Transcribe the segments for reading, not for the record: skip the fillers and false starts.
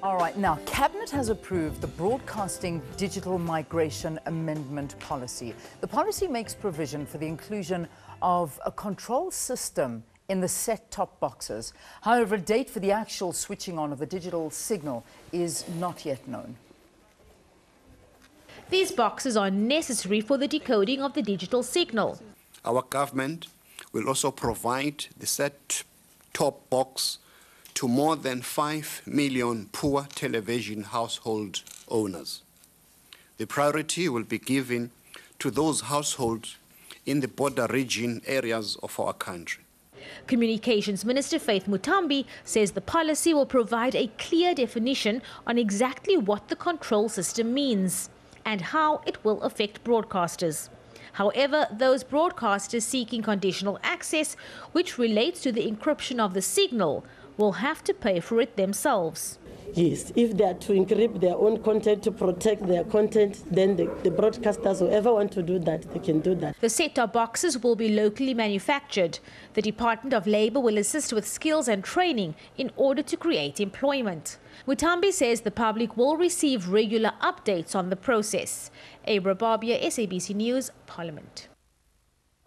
All right, now, Cabinet has approved the Broadcasting Digital Migration Amendment Policy. The policy makes provision for the inclusion of a control system in the set-top boxes. However, a date for the actual switching on of the digital signal is not yet known. These boxes are necessary for the decoding of the digital signal. Our government will also provide the set-top box to more than 5 million poor television household owners. The priority will be given to those households in the border region areas of our country. Communications Minister Faith Muthambi says the policy will provide a clear definition on exactly what the control system means and how it will affect broadcasters. However, those broadcasters seeking conditional access, which relates to the encryption of the signal, will have to pay for it themselves. Yes, if they are to encrypt their own content to protect their content, then the broadcasters, whoever want to do that, they can do that. The set-top boxes will be locally manufactured. The Department of Labour will assist with skills and training in order to create employment. Muthambi says the public will receive regular updates on the process. Abra Barbia, SABC News, Parliament.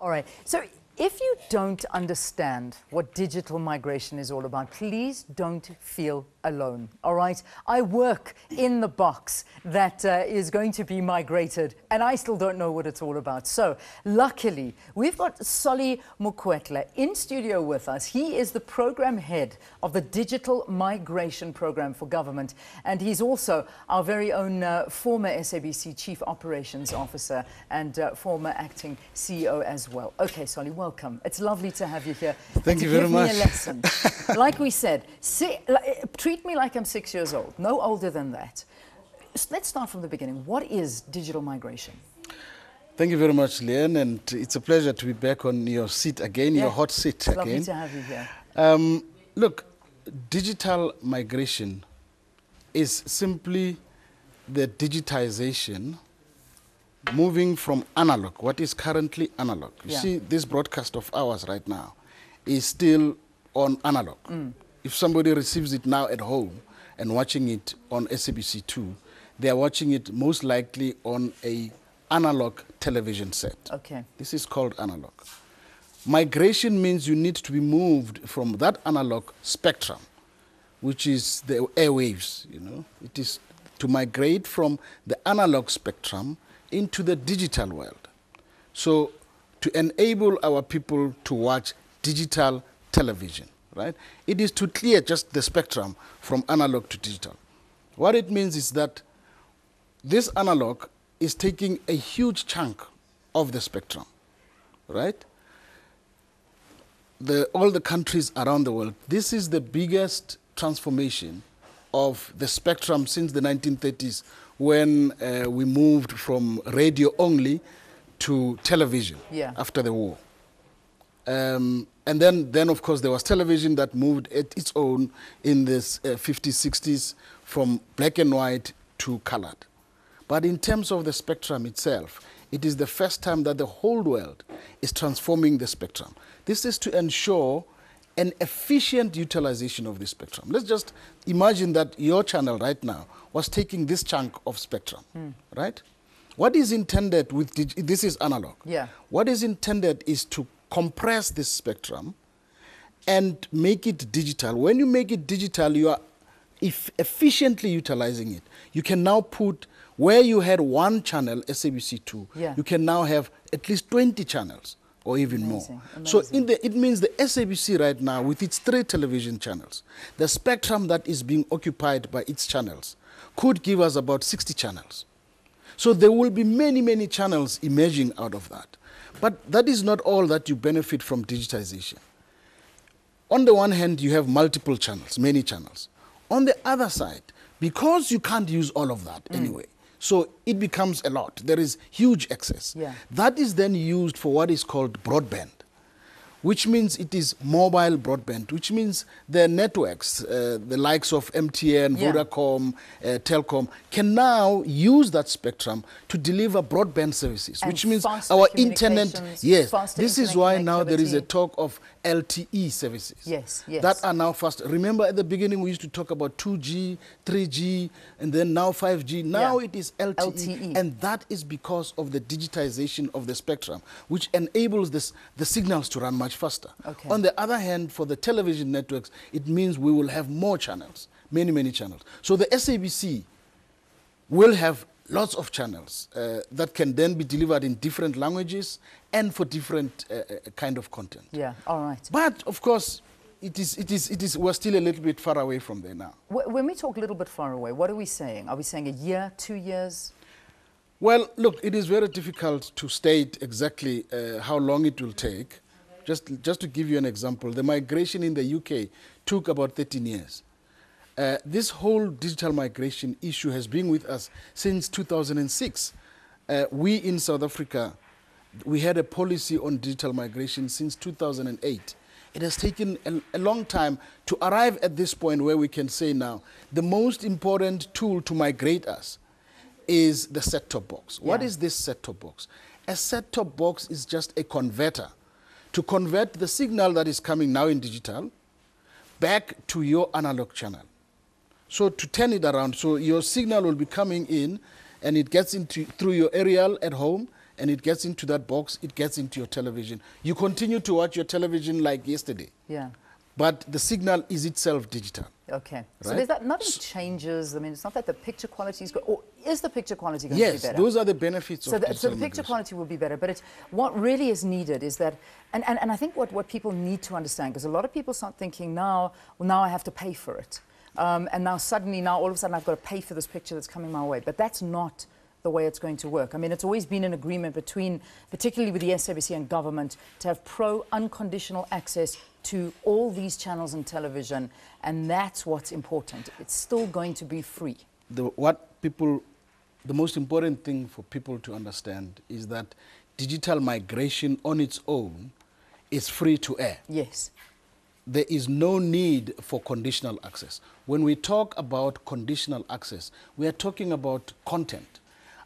All right, so if you don't understand what digital migration is all about, please don't feel alone, all right? I work in the box that is going to be migrated, and I still don't know what it's all about. So, luckily, we've got Solly Mukwetla in studio with us. He is the program head of the Digital Migration Program for Government, and he's also our very own former SABC Chief Operations Officer and former acting CEO as well. Okay, Solly, welcome. It's lovely to have you here. Thank you very much. Give me a lesson. Like we said, treat me like I'm 6 years old, no older than that. Let's start from the beginning. What is digital migration? Thank you very much, Leanne, and it's a pleasure to be back on your seat again, your hot seat it's again. Lovely to have you here. Look, digital migration is simply the digitization, moving from analog, what is currently analog. You see, this broadcast of ours right now is still on analog. If somebody receives it now at home and watching it on SABC2, they are watching it most likely on a analog television set. Okay. This is called analog. Migration means you need to be moved from that analog spectrum, which is the airwaves, you know. It is to migrate from the analog spectrum into the digital world. So to enable our people to watch digital television, right? It is to clear just the spectrum from analog to digital. What it means is that this analog is taking a huge chunk of the spectrum, right? All the countries around the world, this is the biggest transformation of the spectrum since the 1930s when we moved from radio only to television after the war. And then, of course, there was television that moved at its own in the 50s, 60s from black and white to colored. But in terms of the spectrum itself, it is the first time that the whole world is transforming the spectrum. This is to ensure an efficient utilization of the spectrum. Let's just imagine that your channel right now was taking this chunk of spectrum, right? What is intended with, this is analog. What is intended is to compress this spectrum and make it digital. When you make it digital, you are efficiently utilizing it. You can now put, where you had one channel, SABC2, you can now have at least 20 channels or even more. So it means the SABC right now, with its 3 television channels, the spectrum that is being occupied by its channels could give us about 60 channels. So there will be many, many channels emerging out of that. But that is not all that you benefit from digitization. On the one hand, you have multiple channels, many channels. On the other side, because you can't use all of that anyway, so it becomes a lot. There is huge excess. That is then used for what is called broadband. which means it is mobile broadband, which means the networks, the likes of MTN, Yeah. Vodacom, Telcom, can now use that spectrum to deliver broadband services, And which means faster our internet, communications, yes, faster this is internet why now there is a connectivity. talk of LTE services. Yes, yes. That are now fast. Remember at the beginning we used to talk about 2G, 3G, and then now 5G. Now Yeah. it is LTE, LTE. and that is because of the digitization of the spectrum, which enables the signals to run much faster. Okay. On the other hand, for the television networks, it means we will have more channels, many, many channels. So the SABC will have lots of channels that can then be delivered in different languages and for different kind of content. Yeah, all right. But of course, we're still a little bit far away from there now. When we talk a little bit far away, what are we saying? Are we saying a year, 2 years? Well, look, it is very difficult to state exactly how long it will take. Just to give you an example, the migration in the UK took about 13 years. This whole digital migration issue has been with us since 2006. We in South Africa, we had a policy on digital migration since 2008. It has taken a long time to arrive at this point where we can say now, the most important tool to migrate us is the set-top box. What Yeah. is this set-top box? A set-top box is just a converter to convert the signal that is coming now in digital back to your analog channel. So to turn it around, so your signal will be coming in and it gets into through your aerial at home and it gets into that box, it gets into your television. You continue to watch your television like yesterday, Yeah. but the signal is itself digital. Okay. So Right? there's that, nothing changes. I mean, it's not that the picture quality is good. Or is the picture quality going to be Yes, better? those are the benefits So of the digital picture migration. quality will be better, but it's, what really is needed is that, and I think what people need to understand, because a lot of people start thinking now, well, now I have to pay for it. And now suddenly, now all of a sudden I've got to pay for this picture that's coming my way. But that's not the way it's going to work. I mean, it's always been an agreement between, particularly with the SABC and government, to have unconditional access to all these channels and television, and that's what's important. It's still going to be free. The most important thing for people to understand is that digital migration on its own is free to air. Yes. There is no need for conditional access. When we talk about conditional access, we are talking about content.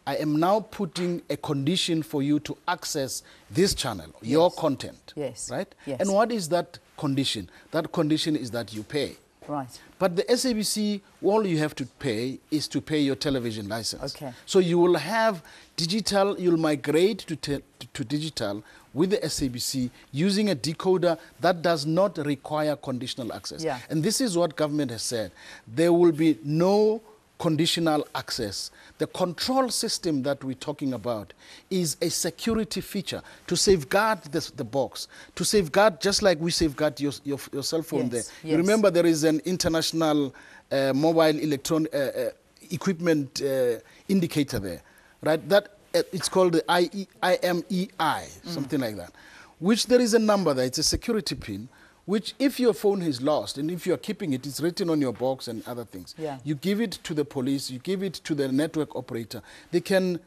I am now putting a condition for you to access this channel, your content. Yes. Right? Yes. And what is that condition? That condition is that you pay. Right. But the SABC, all you have to pay is to pay your television license. Okay. So you will have digital, you'll migrate to digital with the SABC using a decoder that does not require conditional access. Yeah. And this is what government has said. There will be no conditional access. The control system that we're talking about is a security feature to safeguard the box, to safeguard just like we safeguard your cell phone there. Yes, You yes. remember there is an international mobile electronic equipment indicator there, right? That it's called the IMEI, something like that, which there is a number there. It's a security pin, which if your phone is lost and if you're keeping it, it's written on your box and other things. Yeah. You give it to the police, you give it to the network operator. They can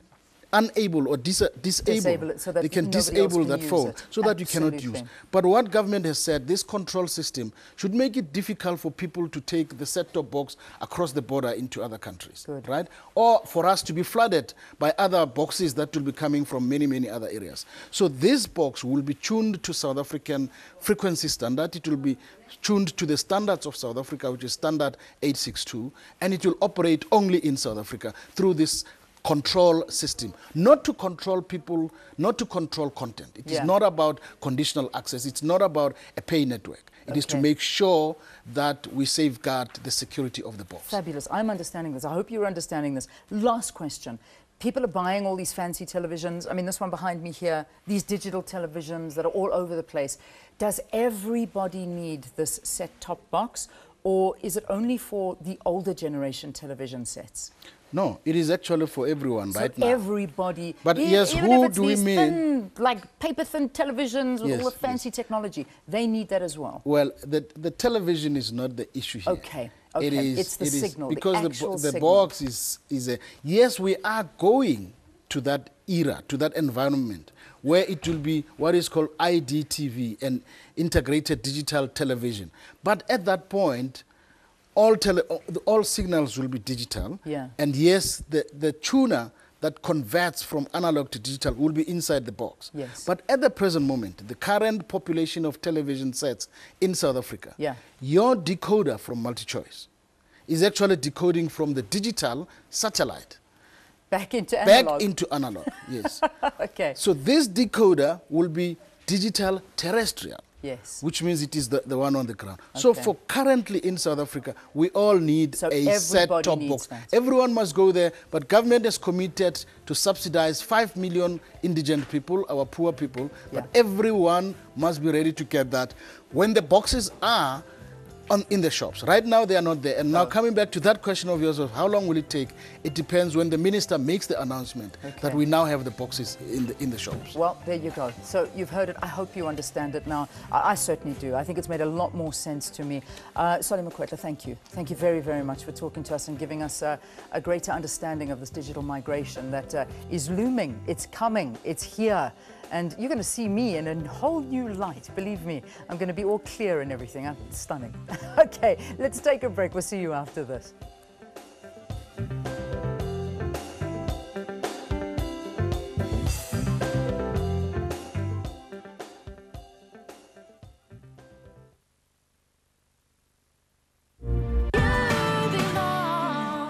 enable or disable it so that they can nobody else disable can that use phone it. so that you cannot Absolutely. use. But what government has said, this control system should make it difficult for people to take the set-top box across the border into other countries, Good. right? Or for us to be flooded by other boxes that will be coming from many, many other areas. So this box will be tuned to South African frequency standard. It will be tuned to the standards of South Africa, which is standard 862, and it will operate only in South Africa through this control system, not to control people, not to control content. It Yeah. is not about conditional access. It's not about a pay network. It is to Okay. make sure that we safeguard the security of the box. Fabulous. I'm understanding this. I hope you're understanding this. Last question. People are buying all these fancy televisions. I mean, this one behind me here, these digital televisions that are all over the place. Does everybody need this set-top box, or is it only for the older generation television sets? No, it is actually for everyone So right now. everybody. But yes, even who if it's do we these mean? Thin, like paper-thin televisions with Yes, all the fancy technology, they need that as well. Well, the television is not the issue here. Okay, okay. It's the signal, the because actual the signal. box is a, yes, we are going to that era, to that environment where it will be what is called IDTV, and integrated digital television. But at that point, all signals will be digital. Yeah. And yes, the tuner that converts from analog to digital will be inside the box. Yes. But at the present moment, the current population of television sets in South Africa, Yeah. your decoder from MultiChoice is actually decoding from the digital satellite Back into analog. back into analog. Yes. Okay. So this decoder will be digital terrestrial. Yes. Which means it is the one on the ground. So Okay. for currently in South Africa, we all need So a set everybody top needs box. that. Everyone must go there, but government has committed to subsidize 5 million indigent people, our poor people, but Yeah. everyone must be ready to get that when the boxes are in the shops. Right now they are not there. And now coming back to that question of yours of how long will it take, it depends when the minister makes the announcement that we now have the boxes in the shops. Well, there you go. So you've heard it. I hope you understand it now. I certainly do. I think it's made a lot more sense to me. Solly Makwetla, thank you. Thank you very, very much for talking to us and giving us a greater understanding of this digital migration that is looming. It's coming. It's here. And you're going to see me in a whole new light. Believe me, I'm going to be all clear and everything. Stunning. Okay, let's take a break. We'll see you after this.